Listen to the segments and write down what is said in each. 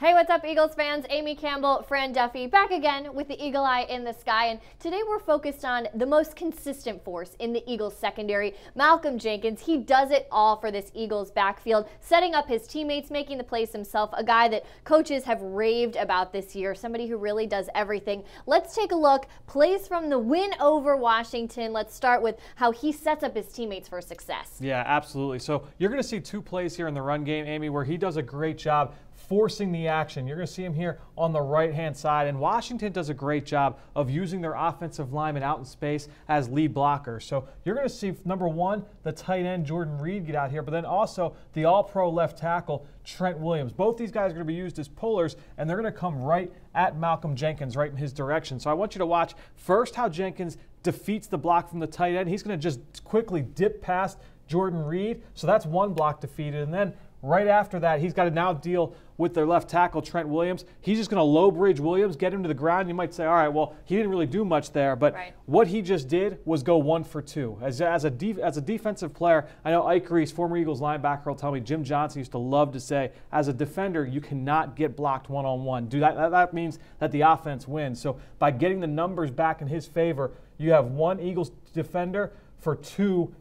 Hey, what's up, Eagles fans? Amy Campbell, Fran, Duffy, back again with the Eagle Eye in the Sky. And today we're focused on the most consistent force in the Eagles secondary, Malcolm Jenkins. He does it all for this Eagles backfield, setting up his teammates, making the plays himself, a guy that coaches have raved about this year, somebody who really does everything. Let's take a look. Plays from the win over Washington. Let's start with how he sets up his teammates for success. Yeah, absolutely. So you're going to see two plays here in the run game, Amy, where he does a great job forcing the action. You're going to see him here on the right-hand side, and Washington does a great job of using their offensive linemen out in space as lead blockers. So you're going to see, number one, the tight end Jordan Reed get out here, but then also the all-pro left tackle Trent Williams. Both these guys are going to be used as pullers, and they're going to come right at Malcolm Jenkins, right in his direction. So I want you to watch first how Jenkins defeats the block from the tight end. He's going to just quickly dip past Jordan Reed. So that's one block defeated, and then right after that, he's got to now deal with their left tackle, Trent Williams. He's just going to low bridge Williams, get him to the ground. You might say, all right, well, he didn't really do much there. But what he just did was go 1 for 2. As a defensive player, I know Ike Reese, former Eagles linebacker, will tell me, Jim Johnson used to love to say, as a defender, you cannot get blocked one-on-one. That means that the offense wins. So by getting the numbers back in his favor, you have one Eagles defender for 2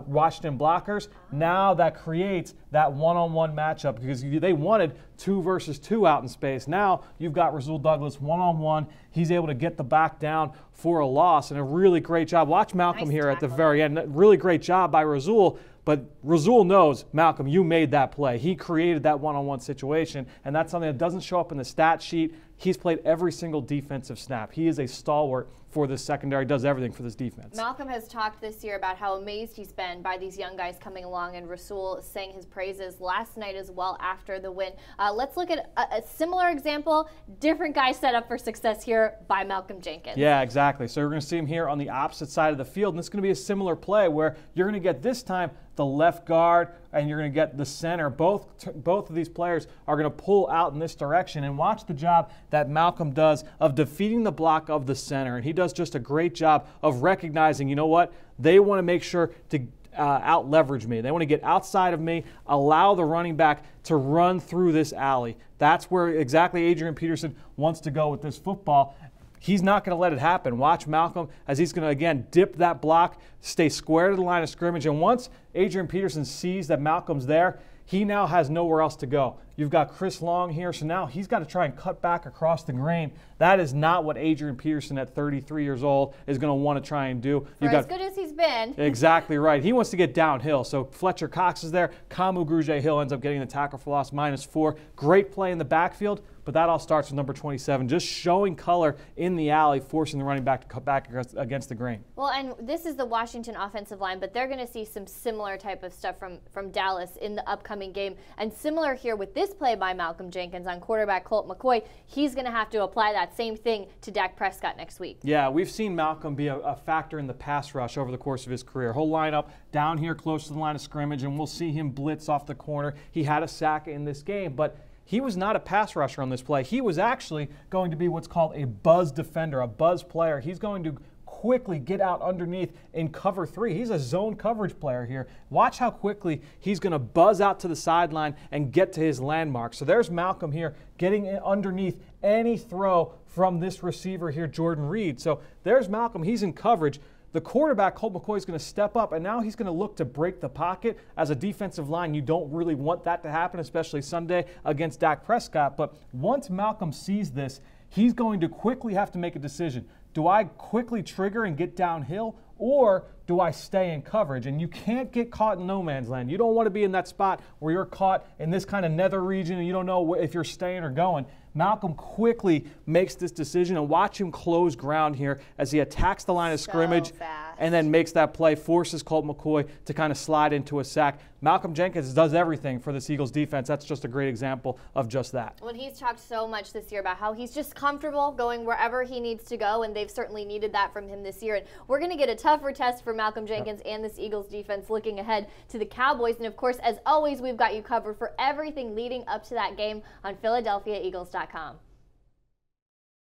Washington blockers. Now that creates that one-on-one matchup because they wanted 2 versus 2 out in space. Now you've got Rasul Douglas one-on-one. He's able to get the back down for a loss, and a really great job. Watch Malcolm here at the very end. Really great job by Rasul. But Rasul knows, Malcolm, you made that play. He created that one-on-one situation, and that's something that doesn't show up in the stat sheet. He's played every single defensive snap. He is a stalwart for this secondary, does everything for this defense. Malcolm has talked this year about how amazed he's been by these young guys coming along, and Rasul sang his praises last night as well after the win. Let's look at a similar example, different guy set up for success here by Malcolm Jenkins. Yeah, exactly. So we're going to see him here on the opposite side of the field, and it's going to be a similar play where you're going to get this time the left guard and you're going to get the center. Both of these players are going to pull out in this direction, and watch the job that Malcolm does of defeating the block of the center. And he does just a great job of recognizing, you know what, they want to make sure to out leverage me. They want to get outside of me, allow the running back to run through this alley. That's where exactly Adrian Peterson wants to go with this football. He's not going to let it happen. Watch Malcolm as he's going to, again, dip that block, stay square to the line of scrimmage. And once Adrian Peterson sees that Malcolm's there, he now has nowhere else to go. You've got Chris Long here, so now he's got to try and cut back across the grain. That is not what Adrian Peterson at 33 years old is going to want to try and do. As good as he's been. Exactly right. He wants to get downhill. So Fletcher Cox is there. Grugier-Hill ends up getting the tackle for loss, -4. Great play in the backfield, but that all starts with number 27, just showing color in the alley, forcing the running back to cut back against the grain. Well, and this is the Washington offensive line, but they're going to see some similar type of stuff from Dallas in the upcoming game. And similar here with this play by Malcolm Jenkins on quarterback Colt McCoy, he's going to have to apply that same thing to Dak Prescott next week. Yeah, we've seen Malcolm be a factor in the pass rush over the course of his career. He'll line up down here close to the line of scrimmage, and we'll see him blitz off the corner. He had a sack in this game, but he was not a pass rusher on this play. He was actually going to be what's called a buzz defender, a buzz player. He's going to quickly get out underneath in cover 3. He's a zone coverage player here. Watch how quickly he's going to buzz out to the sideline and get to his landmark. So there's Malcolm here getting underneath any throw from this receiver here, Jordan Reed. So there's Malcolm. He's in coverage. The quarterback, Colt McCoy, is going to step up, and now he's going to look to break the pocket. As a defensive line, you don't really want that to happen, especially Sunday against Dak Prescott. But once Malcolm sees this, he's going to quickly have to make a decision. Do I quickly trigger and get downhill, or do I stay in coverage? And you can't get caught in no man's land. You don't want to be in that spot where you're caught in this kind of nether region and you don't know if you're staying or going. Malcolm quickly makes this decision, and watch him close ground here as he attacks the line of scrimmage and then makes that play, forces Colt McCoy to kind of slide into a sack. Malcolm Jenkins does everything for this Eagles defense. That's just a great example of just that. Well, he's talked so much this year about how he's just comfortable going wherever he needs to go, and they've certainly needed that from him this year. And we're going to get a tougher test for Malcolm Jenkins and this Eagles defense looking ahead to the Cowboys. And, of course, as always, we've got you covered for everything leading up to that game on PhiladelphiaEagles.com.